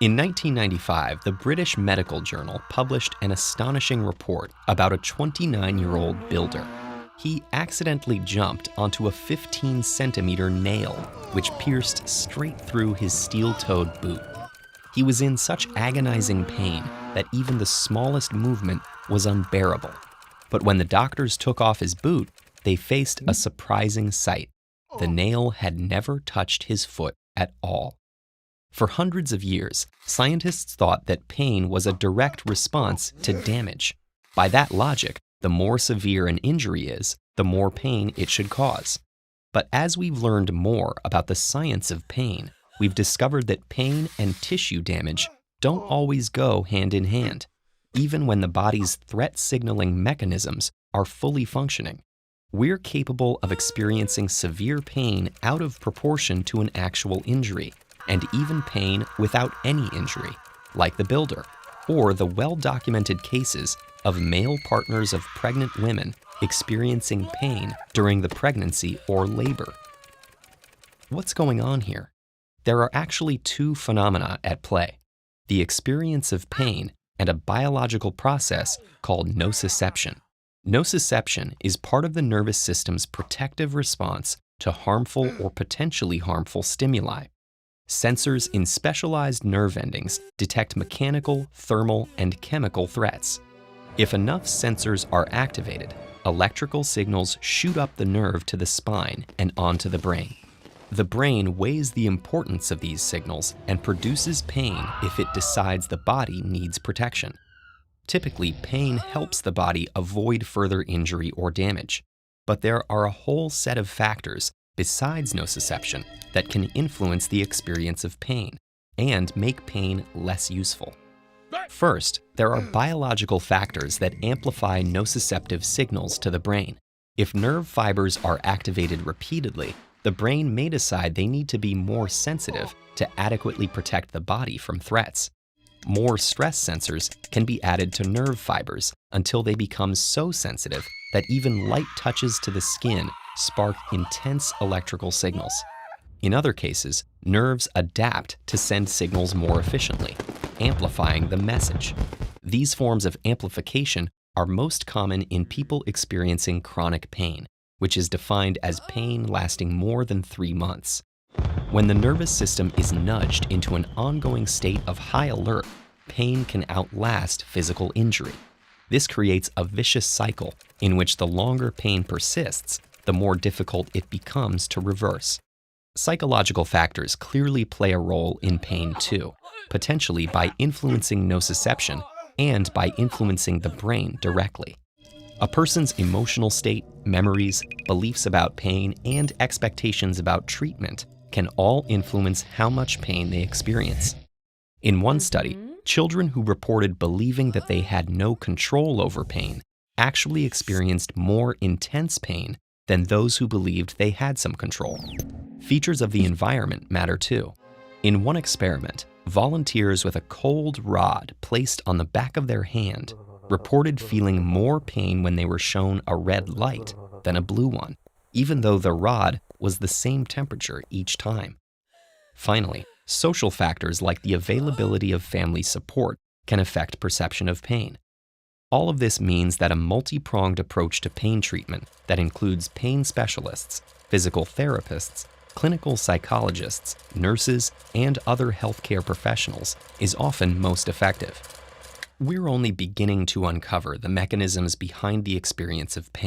In 1995, the British Medical Journal published an astonishing report about a 29-year-old builder. He accidentally jumped onto a 15-centimeter nail, which pierced straight through his steel-toed boot. He was in such agonizing pain that even the smallest movement was unbearable. But when the doctors took off his boot, they faced a surprising sight. The nail had never touched his foot at all. For hundreds of years, scientists thought that pain was a direct response to damage. By that logic, the more severe an injury is, the more pain it should cause. But as we've learned more about the science of pain, we've discovered that pain and tissue damage don't always go hand in hand, even when the body's threat-signaling mechanisms are fully functioning. We're capable of experiencing severe pain out of proportion to an actual injury, and even pain without any injury, like the builder, or the well-documented cases of male partners of pregnant women experiencing pain during the pregnancy or labor. What's going on here? There are actually two phenomena at play: the experience of pain and a biological process called nociception. Nociception is part of the nervous system's protective response to harmful or potentially harmful stimuli. Sensors in specialized nerve endings detect mechanical, thermal, and chemical threats. If enough sensors are activated, electrical signals shoot up the nerve to the spine and onto the brain. The brain weighs the importance of these signals and produces pain if it decides the body needs protection. Typically, pain helps the body avoid further injury or damage, but there are a whole set of factors besides nociception that can influence the experience of pain and make pain less useful. First, there are biological factors that amplify nociceptive signals to the brain. If nerve fibers are activated repeatedly, the brain may decide they need to be more sensitive to adequately protect the body from threats. More stress sensors can be added to nerve fibers until they become so sensitive that even light touches to the skin spark intense electrical signals. In other cases, nerves adapt to send signals more efficiently, amplifying the message. These forms of amplification are most common in people experiencing chronic pain, which is defined as pain lasting more than 3 months. When the nervous system is nudged into an ongoing state of high alert, pain can outlast physical injury. This creates a vicious cycle in which the longer pain persists, the more difficult it becomes to reverse. Psychological factors clearly play a role in pain too, potentially by influencing nociception and by influencing the brain directly. A person's emotional state, memories, beliefs about pain, and expectations about treatment can all influence how much pain they experience. In one study, children who reported believing that they had no control over pain actually experienced more intense pain than those who believed they had some control. Features of the environment matter too. In one experiment, volunteers with a cold rod placed on the back of their hand reported feeling more pain when they were shown a red light than a blue one, even though the rod was the same temperature each time. Finally, social factors like the availability of family support can affect perception of pain. All of this means that a multi-pronged approach to pain treatment that includes pain specialists, physical therapists, clinical psychologists, nurses, and other healthcare professionals is often most effective. We're only beginning to uncover the mechanisms behind the experience of pain.